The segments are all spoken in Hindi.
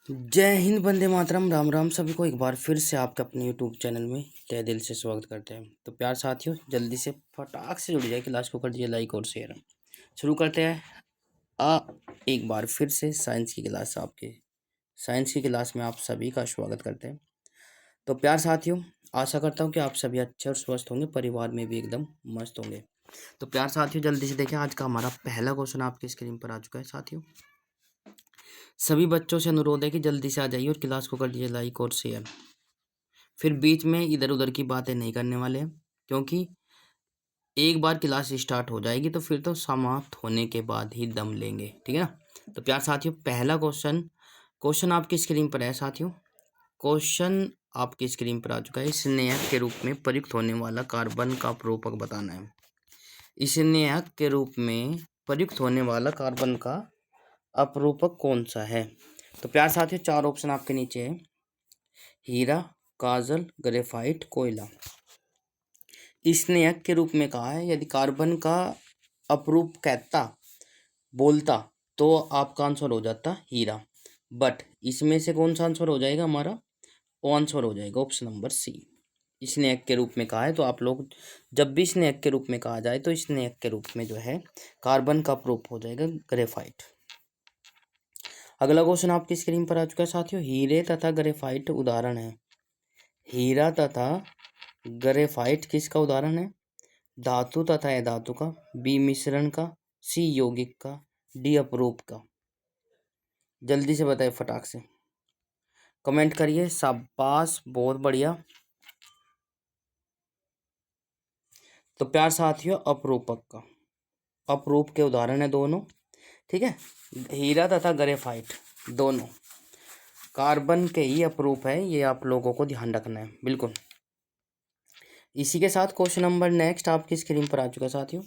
जय हिंद, वंदे मातरम, राम राम। सभी को एक बार फिर से आपके अपने यूट्यूब चैनल में तहे दिल से स्वागत करते हैं। तो प्यार साथियों, जल्दी से फटाक से जुड़ जाए, क्लास को कर दीजिए लाइक और शेयर। शुरू करते हैं एक बार फिर से साइंस की क्लास। आपके साइंस की क्लास में आप सभी का स्वागत करते हैं। तो प्यार साथियों, आशा करता हूँ कि आप सभी अच्छे और स्वस्थ होंगे, परिवार में भी एकदम मस्त होंगे। तो प्यार साथियों, जल्दी से देखें, आज का हमारा पहला क्वेश्चन आपकी स्क्रीन पर आ चुका है। साथियों, सभी बच्चों से अनुरोध है कि जल्दी से आ जाइए और क्लास को कर दीजिए लाइक और शेयर। फिर बीच में इधर उधर की बातें नहीं करने वाले हैं, क्योंकि एक बार क्लास स्टार्ट हो जाएगी तो फिर तो समाप्त होने के बाद ही दम लेंगे, ठीक है ना। तो प्यार साथियों, पहला क्वेश्चन क्वेश्चन आपकी स्क्रीन पर है। साथियों, क्वेश्चन आपकी स्क्रीन पर आ चुका है। स्नेहक के रूप में प्रयुक्त होने वाला कार्बन का अपरूपक बताना है। स्नेहक के रूप में प्रयुक्त होने वाला कार्बन का अपरूपक कौन सा है? तो प्यार साथियों, चार ऑप्शन आपके नीचे है। हीरा, काजल, ग्रेफाइट, कोयला। स्नेहक के रूप में कहा है। यदि कार्बन का अपरूप कहता बोलता तो आपका आंसर हो जाता हीरा, बट इसमें से कौन सा आंसर हो जाएगा? हमारा वो आंसर हो जाएगा ऑप्शन नंबर सी। स्नेहक के रूप में कहा है, तो आप लोग जब भी स्नेहक के रूप में कहा जाए तो स्नेहक के रूप में जो है कार्बन का अपरूप हो जाएगा ग्रेफाइट। अगला क्वेश्चन आपकी स्क्रीन पर आ चुका है। साथियों, हीरे तथा ग्रेफाइट उदाहरण है। हीरा तथा ग्रेफाइट किसका उदाहरण है? धातु तथा अधातु का, बी मिश्रण का, सी यौगिक का, डी अपरूप का। जल्दी से बताइए, फटाक से कमेंट करिए। शाबाश, बहुत बढ़िया। तो प्यार साथियों, अपरूपक का, अपरूप के उदाहरण है दोनों, ठीक है। हीरा तथा ग्रेफाइट दोनों कार्बन के ही अपरूप है, ये आप लोगों को ध्यान रखना है बिल्कुल। इसी के साथ क्वेश्चन नंबर नेक्स्ट आपकी स्क्रीन पर आ चुका है। साथियों,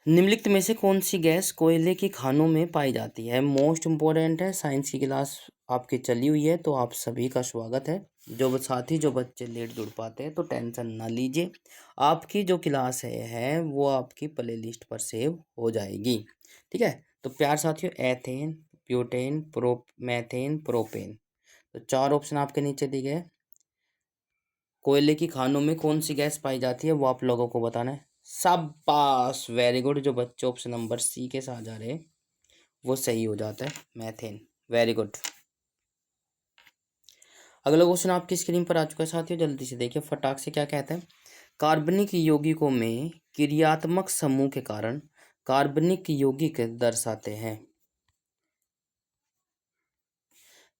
निम्नलिखित में से कौन सी गैस कोयले की खानों में पाई जाती है? मोस्ट इम्पोर्टेंट है। साइंस की क्लास आपकी चली हुई है, तो आप सभी का स्वागत है। जो बच्चे लेट जुड़ पाते हैं तो टेंशन ना लीजिए, आपकी जो क्लास है वो आपकी प्ले लिस्ट पर सेव हो जाएगी, ठीक है। तो प्यार साथियों, एथेन, ब्यूटेन, मैथेन, प्रोपेन, तो चार ऑप्शन आपके नीचे दिए गए। कोयले की खानों में कौन सी गैस पाई जाती है वो आप लोगों को बताना है। शाबाश, वेरी गुड। जो बच्चे ऑप्शन नंबर सी के साथ जा रहे हैं वो सही हो जाता है, मैथेन। Very good. अगला क्वेश्चन आपकी स्क्रीन पर आ चुका है। साथियों, जल्दी से देखिए, फटाक से क्या कहते हैं। कार्बनिक यौगिकों में क्रियात्मक समूह के कारण कार्बनिक यौगिक दर्शाते हैं।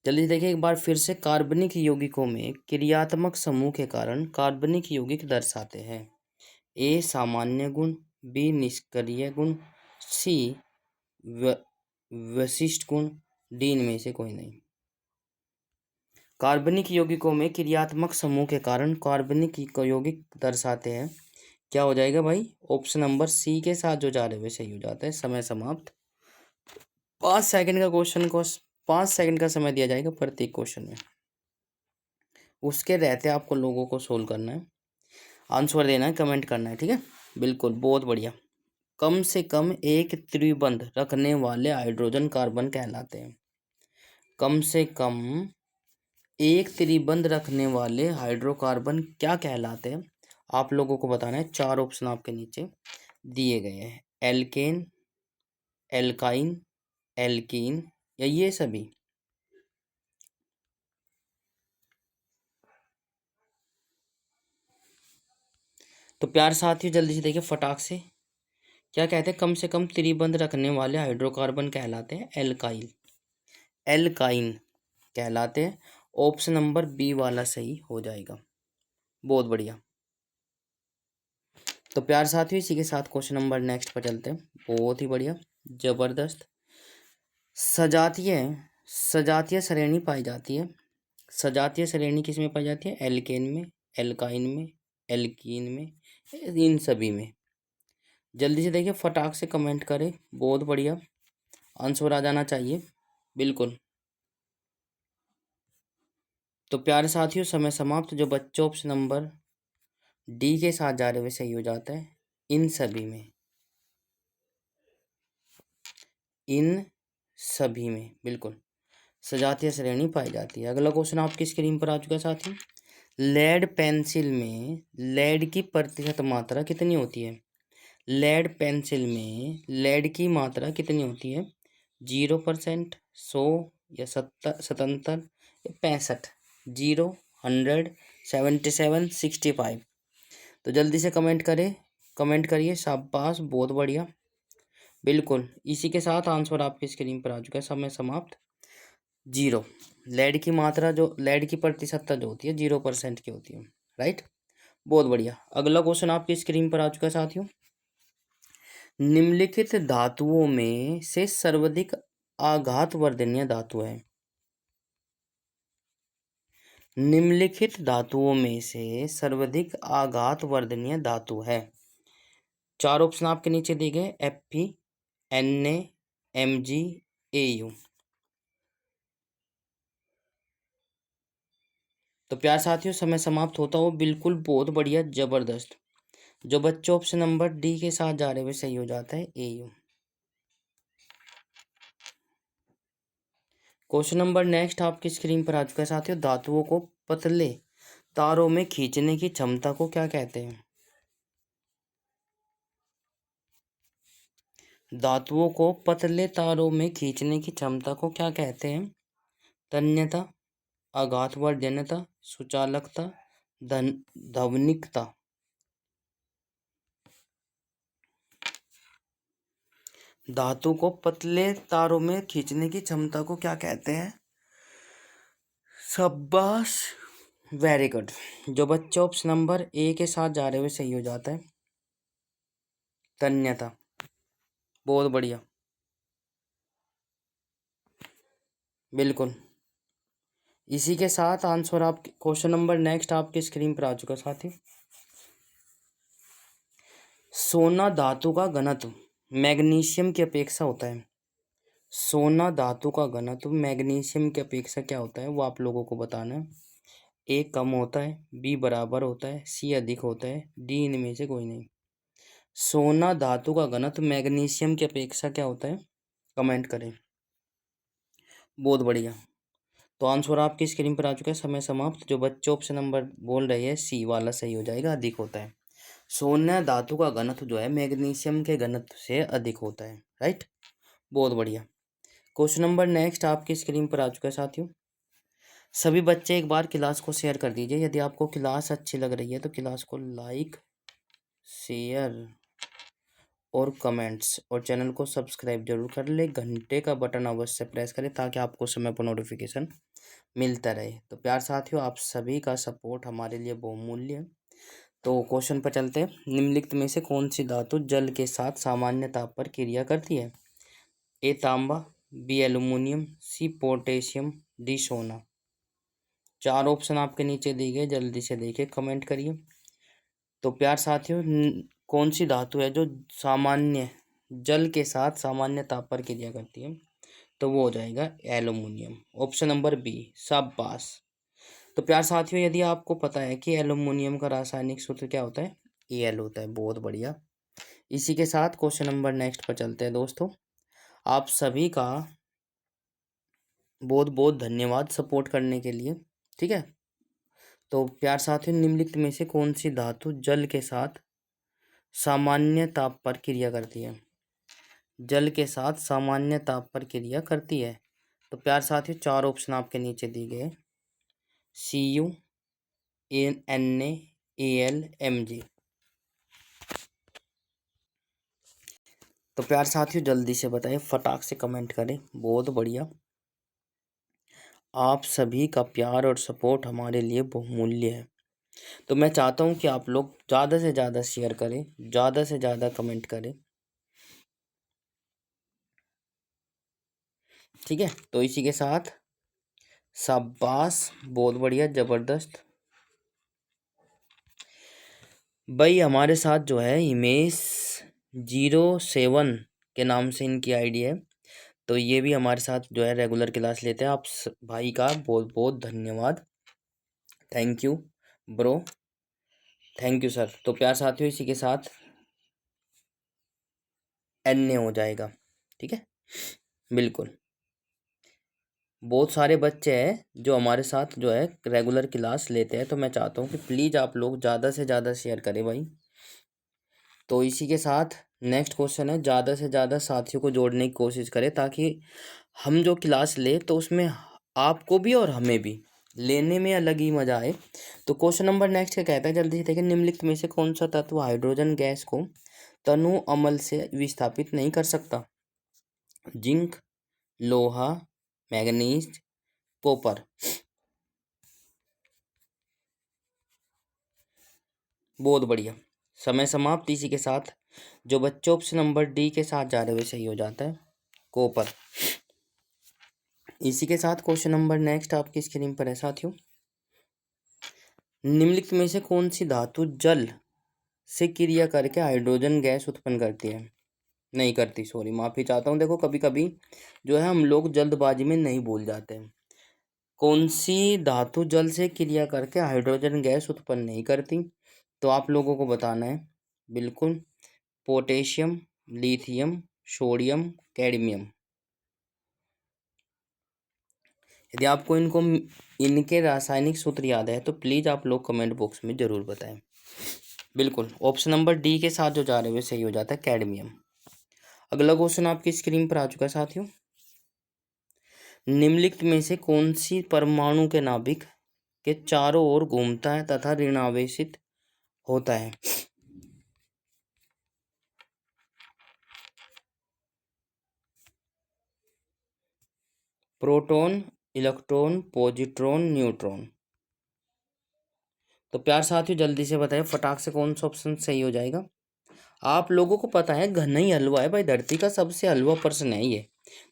जल्दी से देखिए एक बार फिर से। कार्बनिक यौगिकों में क्रियात्मक समूह के कारण कार्बनिक यौगिक दर्शाते हैं। ए सामान्य गुण, बी निष्क्रिय गुण, सी विशिष्ट गुण, डी इनमें से कोई नहीं। कार्बनिक यौगिकों में क्रियात्मक समूह के कारण कार्बनिक यौगिक दर्शाते हैं। क्या हो जाएगा भाई? ऑप्शन नंबर सी के साथ जो जा रहे हुए सही हो जाता है। समय समाप्त। 5 सेकंड का क्वेश्चन को 5 सेकंड का समय दिया जाएगा प्रत्येक क्वेश्चन में। उसके रहते आपको लोगों को सोल्व करना है, आंसर देना है, कमेंट करना है, ठीक है। बिल्कुल, बहुत बढ़िया। कम से कम एक त्रिबंध रखने वाले हाइड्रोजन कार्बन कहलाते हैं। कम से कम एक त्रिबंध रखने वाले हाइड्रोकार्बन क्या कहलाते हैं? आप लोगों को बताना है। चार ऑप्शन आपके नीचे दिए गए हैं। एल्केन, एल्काइन, एल्कीन या ये सभी। तो प्यार साथियों, जल्दी से देखिए फटाक से। क्या कहते हैं? कम से कम त्रिबंध रखने वाले हाइड्रोकार्बन कहलाते हैं एल्काइल, एल्काइन कहलाते हैं। ऑप्शन नंबर बी वाला सही हो जाएगा। बहुत बढ़िया। तो प्यार साथियों, इसी के साथ क्वेश्चन नंबर नेक्स्ट पर चलते हैं। बहुत ही बढ़िया, जबरदस्त। सजातीय सजातीय श्रेणी पाई जाती है। सजातीय श्रेणी किस में पाई जाती है? एल्केन में, एल्काइन में, एल्कीन में, इन सभी में। जल्दी से देखिए, फटाक से कमेंट करें। बहुत बढ़िया, आंसर आ जाना चाहिए बिल्कुल। तो प्यारे साथियों, समय समाप्त। जो बच्चे ऑप्शन नंबर डी के साथ जा रहे हुए सही हो जाता है। इन सभी में, इन सभी में बिल्कुल। सजातीय श्रेणी पाई जाती है। अगला क्वेश्चन आपकी स्क्रीन पर आ चुका है साथियों। लेड पेंसिल में लेड की प्रतिशत मात्रा कितनी होती है? लेड पेंसिल में लेड की मात्रा कितनी होती है? 0%, 100 या 77 या 65? 0, 100, 77, 65? तो जल्दी से कमेंट करिए। शाबाश, बहुत बढ़िया। बिल्कुल, इसी के साथ आंसर आपकी स्क्रीन पर आ चुका है। समय समाप्त। 0। लेड की प्रतिशतता जो होती है 0% की होती है। राइट, बहुत बढ़िया। अगला क्वेश्चन आपकी स्क्रीन पर आ चुका है साथियों। निम्नलिखित धातुओं में से सर्वाधिक आघातवर्धनीय धातु है? निम्नलिखित धातुओं में से सर्वाधिक आघातवर्धनीय धातु है। 4 ऑप्शन आपके नीचे दिए गए, Fe, Na, Mg, Au। तो प्यार साथियों, समय समाप्त होता हो। बिल्कुल, बहुत बढ़िया, जबरदस्त। जो बच्चे ऑप्शन नंबर डी के साथ जा रहे हुए सही हो जाता है, Au। क्वेश्चन नंबर नेक्स्ट आपकी स्क्रीन पर आ चुका है साथियों। धातुओं को पतले तारों में खींचने की क्षमता को क्या कहते हैं? धातुओं को पतले तारों में खींचने की क्षमता को क्या कहते हैं? तन्यता, आघातवर्धनीयता, सुचालकता, ध्वनिकता। धातु को पतले तारों में खींचने की क्षमता को क्या कहते हैं? शाबाश, वेरी गुड। जो बच्चे ऑप्शन नंबर ए के साथ जा रहे हुए सही हो जाता है, तन्यता। बहुत बढ़िया, बिल्कुल। इसी के साथ आंसर आप क्वेश्चन नंबर नेक्स्ट आपकी स्क्रीन पर आ चुका साथी। सोना धातु का घनत्व मैग्नीशियम की अपेक्षा होता है। सोना धातु का घनत्व मैग्नीशियम की अपेक्षा क्या होता है, वो आप लोगों को बताना है। ए कम होता है, बी बराबर होता है, सी अधिक होता है, डी इनमें से कोई नहीं। सोना धातु का घनत्व मैग्नीशियम की अपेक्षा क्या होता है? कमेंट करें। बहुत बढ़िया। तो आंसर आपकी स्क्रीन पर आ चुका है। समय समाप्त। जो बच्चे ऑप्शन नंबर बोल रहे हैं सी वाला सही हो जाएगा, अधिक होता है। सोना धातु का घनत्व जो है मैग्नीशियम के घनत्व से अधिक होता है। राइट, बहुत बढ़िया। क्वेश्चन नंबर नेक्स्ट आपकी स्क्रीन पर आ चुका है साथियों। सभी बच्चे एक बार क्लास को शेयर कर दीजिए। यदि आपको क्लास अच्छी लग रही है तो क्लास को लाइक, शेयर और कमेंट्स और चैनल को सब्सक्राइब जरूर कर ले। घंटे का बटन अवश्य प्रेस करें ताकि आपको समय पर नोटिफिकेशन मिलता रहे। तो प्यार साथियों, आप सभी का सपोर्ट हमारे लिए बहुमूल्य है। तो क्वेश्चन पर चलते हैं। निम्नलिखित में से कौन सी धातु जल के साथ सामान्य ताप पर क्रिया करती है? ए तांबा, B aluminium, C potassium, D सोना। 4 ऑप्शन आपके नीचे दिए गए, जल्दी से देखिए, कमेंट करिए। तो प्यार साथियों, कौन सी धातु है जो सामान्य जल के साथ सामान्य ताप पर क्रिया करती है? तो वो हो जाएगा एल्यूमिनियम, ऑप्शन नंबर बी। शाबाश। तो प्यार साथियों, यदि आपको पता है कि एल्यूमिनियम का रासायनिक सूत्र क्या होता है, Al होता है। बहुत बढ़िया। इसी के साथ क्वेश्चन नंबर नेक्स्ट पर चलते हैं दोस्तों। आप सभी का बहुत बहुत धन्यवाद सपोर्ट करने के लिए। ठीक है, तो प्यार साथियों, निम्नलिखित में से कौन सी धातु जल के साथ सामान्य ताप पर क्रिया करती है? जल के साथ सामान्य ताप पर क्रिया करती है। तो प्यार साथियों, 4 ऑप्शन आपके नीचे दिए गए, Cu, Na, Al, Mg। तो प्यार साथियों, जल्दी से बताइए, फटाक से कमेंट करें। बहुत बढ़िया। आप सभी का प्यार और सपोर्ट हमारे लिए बहुमूल्य है। तो मैं चाहता हूं कि आप लोग ज़्यादा से ज़्यादा शेयर करें, ज़्यादा से ज़्यादा कमेंट करें। ठीक है, तो इसी के साथ शाबाश, बहुत बढ़िया, ज़बरदस्त। भाई हमारे साथ जो है हिमेश 07 के नाम से इनकी आईडी है। तो ये भी हमारे साथ जो है रेगुलर क्लास लेते हैं। आप भाई का बहुत बहुत धन्यवाद। Thank you bro, thank you sir. तो प्यार साथियों, इसी के साथ NA हो जाएगा। ठीक है, बिल्कुल। बहुत सारे बच्चे हैं जो हमारे साथ जो है रेगुलर क्लास लेते हैं, तो मैं चाहता हूँ कि प्लीज़ आप लोग ज़्यादा से ज़्यादा शेयर करें भाई। तो इसी के साथ नेक्स्ट क्वेश्चन है, ज़्यादा से ज़्यादा साथियों को जोड़ने की कोशिश करें ताकि हम जो क्लास ले तो उसमें आपको भी और हमें भी लेने में अलग ही मज़ा आए। तो क्वेश्चन नंबर नेक्स्ट क्या कहता है, जल्दी से देखिए। निम्नलिखित में से कौन सा तत्व हाइड्रोजन गैस को तनु अमल से विस्थापित नहीं कर सकता? जिंक, लोहा, मैग्नीज, कॉपर। बहुत बढ़िया। समय समाप्त। इसी के साथ जो बच्चे ऑप्शन नंबर डी के साथ जा रहे हुए सही हो जाता है, कॉपर। इसी के साथ क्वेश्चन नंबर नेक्स्ट आपकी स्क्रीन पर है साथियों। निम्नलिखित में से कौन सी धातु जल से क्रिया करके हाइड्रोजन गैस उत्पन्न करती है? नहीं करती, सॉरी, माफी चाहता हूँ। देखो कभी कभी जो है हम लोग जल्दबाजी में नहीं भूल जाते हैं। कौन सी धातु जल से क्रिया करके हाइड्रोजन गैस उत्पन्न नहीं करती? तो आप लोगों को बताना है बिल्कुल। Potassium, lithium, sodium, cadmium. यदि आपको इनके रासायनिक सूत्र याद है तो प्लीज़ आप लोग कमेंट बॉक्स में ज़रूर बताएं। बिल्कुल ऑप्शन नंबर डी के साथ जो जा रहे हुए सही हो जाता है, कैडमियम। अगला क्वेश्चन आपकी स्क्रीन पर आ चुका है साथियों। निम्नलिखित में से कौन सी परमाणु के नाभिक के चारों ओर घूमता है तथा ऋणावेशित होता है? Proton, electron, positron, neutron. तो प्यार साथियों जल्दी से बताइए फटाक से कौन सा ऑप्शन सही हो जाएगा। आप लोगों को पता है घना ही हलवा है भाई, धरती का सबसे हलवा पर्सन है ये।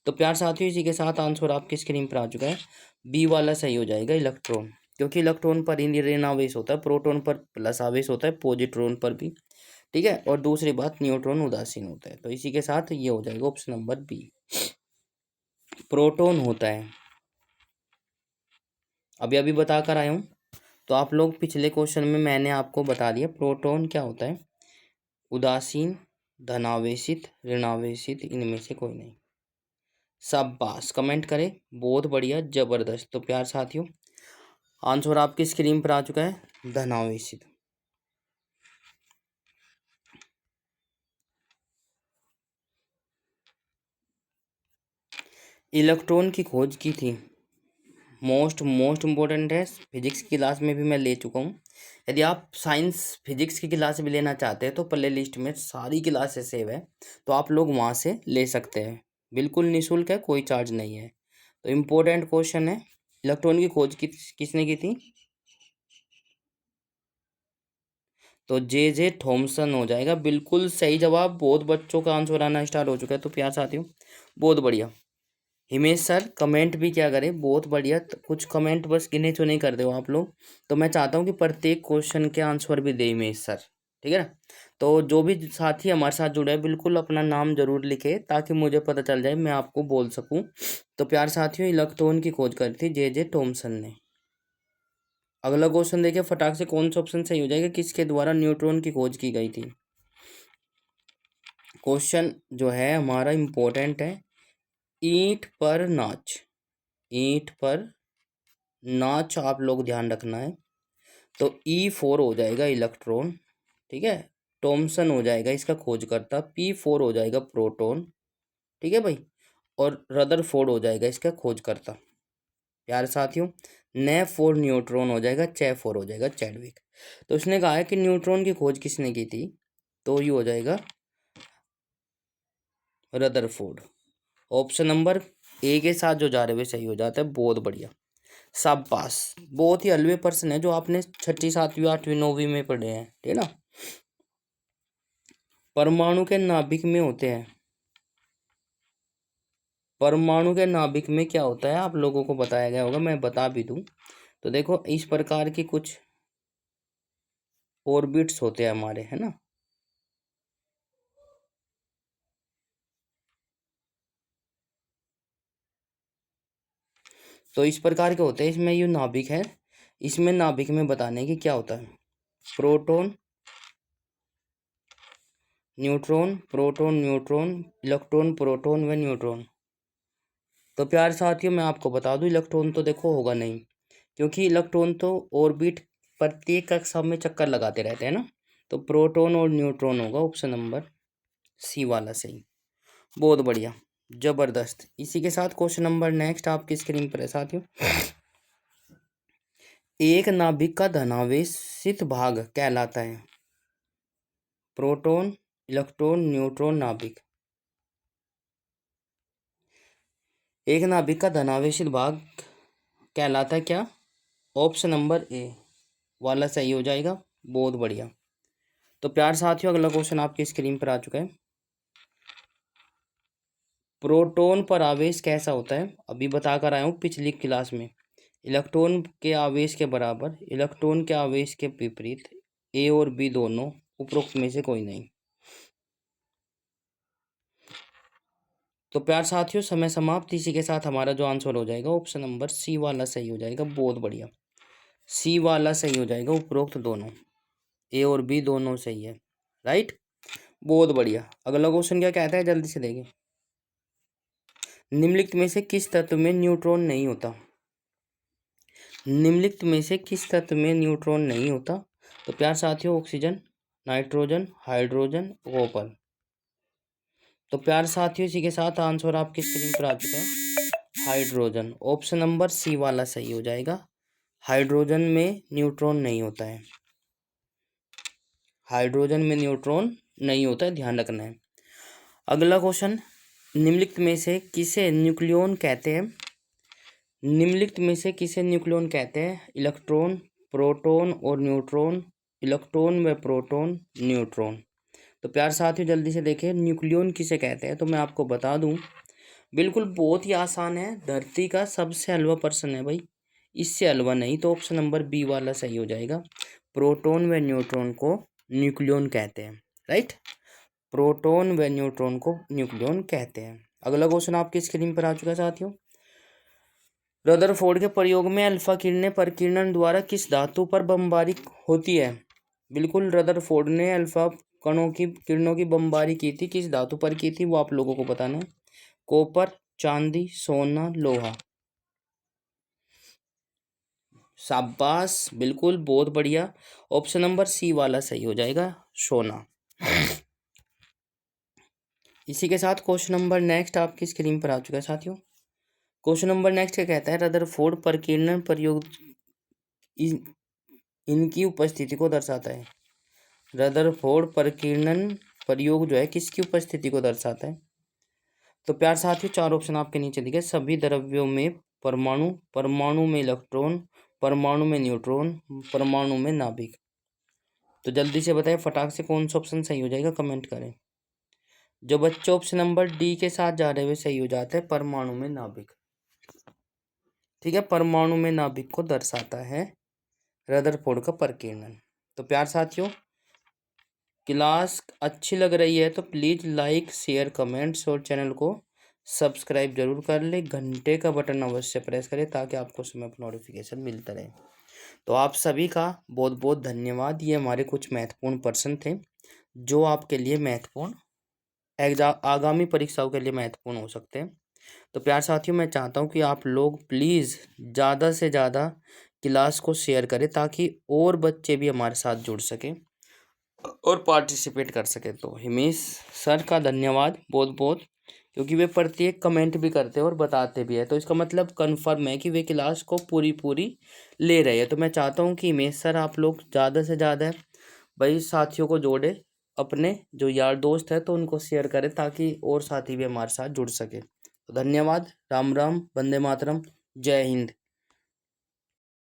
तो प्यार साथियों इसी के साथ आंसर आपकी स्क्रीन पर आ चुका है, बी वाला सही हो जाएगा, इलेक्ट्रॉन। क्योंकि इलेक्ट्रॉन पर ही ऋण आवेश होता है, प्रोटॉन पर प्लस आवेश होता है, पॉजिट्रॉन पर भी। ठीक है, और दूसरी बात न्यूट्रॉन उदासीन होता है। तो इसी के साथ ये हो जाएगा ऑप्शन नंबर बी, प्रोटॉन होता है। अभी अभी बता कर आया हूँ। तो आप लोग पिछले क्वेश्चन में मैंने आपको बता दिया प्रोटॉन क्या होता है, उदासीन, धनावेशित, ऋणावेशित, इनमें से कोई नहीं। शाबाश, कमेंट करें, बहुत बढ़िया, जबरदस्त। तो प्यार साथियों आंसर आपकी स्क्रीन पर आ चुका है, धनावेशित। इलेक्ट्रॉन की खोज की थी, मोस्ट इम्पोर्टेंट है, फिजिक्स की क्लास में भी मैं ले चुका हूँ। यदि आप साइंस फिजिक्स की क्लास भी लेना चाहते हैं तो प्ले लिस्ट में सारी क्लासेस सेव है, तो आप लोग वहाँ से ले सकते हैं। बिल्कुल निःशुल्क है, कोई चार्ज नहीं है। तो इम्पोर्टेंट क्वेश्चन है, इलेक्ट्रॉन की खोज किसने की थी? तो जे थॉमसन हो जाएगा, बिल्कुल सही जवाब। बहुत बच्चों का आंसर आना स्टार्ट हो चुका है। तो प्यार साथियों बहुत बढ़िया। हिमेश सर कमेंट भी क्या करें, बहुत बढ़िया। तो कुछ कमेंट बस गिने चुने कर दो आप लोग। तो मैं चाहता हूँ कि प्रत्येक क्वेश्चन के आंसर भी दे हिमेश सर, ठीक है ना। तो जो भी साथी हमारे साथ जुड़े हैं बिल्कुल अपना नाम जरूर लिखे ताकि मुझे पता चल जाए, मैं आपको बोल सकूँ। तो प्यार साथियों इलेक्ट्रॉन की खोज करी थी जे थॉमसन ने। अगला क्वेश्चन देखिए फटाक से, कौन सा ऑप्शन सही हो जाएगा, किसके द्वारा न्यूट्रॉन की खोज की गई थी? क्वेश्चन जो है हमारा इम्पोर्टेंट है, ईंट पर नाच, ईंट पर नाच आप लोग ध्यान रखना है। तो E4 हो जाएगा इलेक्ट्रॉन, ठीक है। थॉमसन हो जाएगा इसका खोजकर्ता, P4 हो जाएगा प्रोटॉन, ठीक है भाई। और रदरफोर्ड हो जाएगा इसका खोजकर्ता। प्यारे साथियों ने 4 न्यूट्रॉन हो जाएगा, 4 हो जाएगा चैडविक। तो उसने कहा है कि न्यूट्रॉन की खोज किसने की थी, तो ये हो जाएगा रदरफोर्ड। ऑप्शन नंबर ए के साथ जो जा रहे हुए सही हो जाता है, बहुत बढ़िया, शाबाश। बहुत ही हलवे पर्सन है जो आपने छठी सातवीं आठवीं नौवीं में पढ़े हैं, ठीक है ना। परमाणु के नाभिक में होते हैं, परमाणु के नाभिक में क्या होता है आप लोगों को बताया गया होगा, मैं बता भी दूं। तो देखो इस प्रकार की कुछ ऑर्बिट्स होते हैं हमारे, है ना। तो इस प्रकार के होते हैं, इसमें ये नाभिक है, इसमें नाभिक में बताने की क्या होता है, proton, neutron, proton, neutron, electron, proton व न्यूट्रॉन। तो प्यारे साथियों मैं आपको बता दूं, इलेक्ट्रॉन तो देखो होगा नहीं, क्योंकि इलेक्ट्रॉन तो ऑर्बिट प्रत्येक कक्षा में चक्कर लगाते रहते हैं ना। तो प्रोटॉन और न्यूट्रॉन होगा ऑप्शन नंबर सी वाला सही। बहुत बढ़िया, जबरदस्त। इसी के साथ क्वेश्चन नंबर नेक्स्ट आपकी स्क्रीन पर है साथियों। एक नाभिक का धनावेशित भाग कहलाता है प्रोटॉन, इलेक्ट्रॉन, न्यूट्रॉन। नाभिक, एक नाभिक का धनावेशित भाग कहलाता है क्या? ऑप्शन नंबर ए वाला सही हो जाएगा। बहुत बढ़िया। तो प्यार साथियों अगला क्वेश्चन आपकी स्क्रीन पर आ चुका है। प्रोटॉन पर आवेश कैसा होता है? अभी बताकर आया हूँ पिछली क्लास में। इलेक्ट्रॉन के आवेश के बराबर, इलेक्ट्रॉन के आवेश के विपरीत, ए और बी दोनों, उपरोक्त में से कोई नहीं। तो प्यार साथियों समय समाप्त। इसी के साथ हमारा जो आंसर हो जाएगा ऑप्शन नंबर सी वाला सही हो जाएगा। बहुत बढ़िया, सी वाला सही हो जाएगा, उपरोक्त दोनों, ए और बी दोनों सही है। राइट, बहुत बढ़िया। अगला क्वेश्चन क्या कहता है, जल्दी से देखें। निम्नलिखित में से किस तत्व में न्यूट्रॉन नहीं होता? निम्नलिखित में से किस तत्व में न्यूट्रॉन नहीं होता? तो प्यार साथियों ऑक्सीजन, नाइट्रोजन, हाइड्रोजन, कॉपर। तो प्यार साथियों इसी के साथ आंसर आपकी स्क्रीन पर आ चुका है, हाइड्रोजन। ऑप्शन नंबर सी वाला सही हो जाएगा। हाइड्रोजन में न्यूट्रॉन नहीं होता है, हाइड्रोजन में न्यूट्रॉन नहीं होता है, ध्यान रखना है। अगला क्वेश्चन, निम्नलिखित में से किसे न्यूक्लियॉन कहते हैं? निम्नलिखित में से किसे न्यूक्लियॉन कहते हैं? इलेक्ट्रॉन, प्रोटॉन और न्यूट्रॉन, इलेक्ट्रॉन व प्रोटॉन, न्यूट्रॉन। तो प्यार साथियों जल्दी से देखें, न्यूक्लियॉन किसे कहते हैं? तो मैं आपको बता दूं, बिल्कुल बहुत ही आसान है। धरती का सबसे हलवा पर्सन है भाई, इससे हलवा नहीं। तो ऑप्शन नंबर बी वाला सही हो जाएगा। प्रोटॉन व न्यूट्रॉन को न्यूक्लियॉन कहते हैं। राइट, प्रोटॉन व न्यूट्रॉन को न्यूक्लियॉन कहते हैं। अगला क्वेश्चन आपकी स्क्रीन पर आ चुका है साथियों। रदरफोर्ड के प्रयोग में अल्फा किरणें प्रकीर्णन द्वारा किस धातु पर बमबारी होती है? बिल्कुल, रदरफोर्ड ने अल्फा किरणों की बमबारी की थी, किस धातु पर की थी वो आप लोगों को बताना है। कॉपर, चांदी, सोना, लोहा। शाबाश, बिल्कुल बहुत बढ़िया। ऑप्शन नंबर सी वाला सही हो जाएगा, सोना। इसी के साथ क्वेश्चन नंबर नेक्स्ट आपकी स्क्रीन पर आ चुका है साथियों। क्वेश्चन नंबर नेक्स्ट क्या कहता है? रदरफोर्ड प्रकीर्णन प्रयोग इनकी उपस्थिति को दर्शाता है। रदरफोर्ड प्रकीर्णन प्रयोग जो है किसकी उपस्थिति को दर्शाता है? तो प्यार साथियों चार ऑप्शन आपके नीचे दिखे। सभी द्रव्यों में परमाणु, परमाणु में इलेक्ट्रॉन, परमाणु में न्यूट्रॉन, परमाणु में नाभिक। तो जल्दी से बताएं फटाक से कौन सा ऑप्शन सही हो जाएगा, कमेंट करें। जो बच्चे ऑप्शन नंबर डी के साथ जा रहे हुए सही हो जाते हैं, परमाणु में नाभिक। ठीक है, परमाणु में नाभिक को दर्शाता है रदरफोर्ड का प्रकीर्णन। तो प्यार साथियों क्लास अच्छी लग रही है तो प्लीज़ लाइक, शेयर, कमेंट्स और चैनल को सब्सक्राइब जरूर कर ले। घंटे का बटन अवश्य प्रेस करें ताकि आपको समय पर नोटिफिकेशन मिलता रहे। तो आप सभी का बहुत बहुत धन्यवाद। ये हमारे कुछ महत्वपूर्ण प्रश्न थे जो आपके लिए महत्वपूर्ण आगामी परीक्षाओं के लिए महत्वपूर्ण हो सकते हैं। तो प्यार साथियों मैं चाहता हूँ कि आप लोग प्लीज़ ज़्यादा से ज़्यादा क्लास को शेयर करें ताकि और बच्चे भी हमारे साथ जुड़ सकें और पार्टिसिपेट कर सके। तो हिमेश सर का धन्यवाद बहुत बहुत, क्योंकि वे प्रत्येक कमेंट भी करते हैं और बताते भी है, तो इसका मतलब कन्फर्म है कि वे क्लास को पूरी पूरी ले रहे हैं। तो मैं चाहता हूँ कि हिमेश सर आप लोग ज़्यादा से ज़्यादा भाई साथियों को जोड़े, अपने जो यार दोस्त है तो उनको शेयर करें ताकि और साथी भी हमारे साथ जुड़ सके। तो धन्यवाद, राम राम, वंदे मातरम, जय हिंद।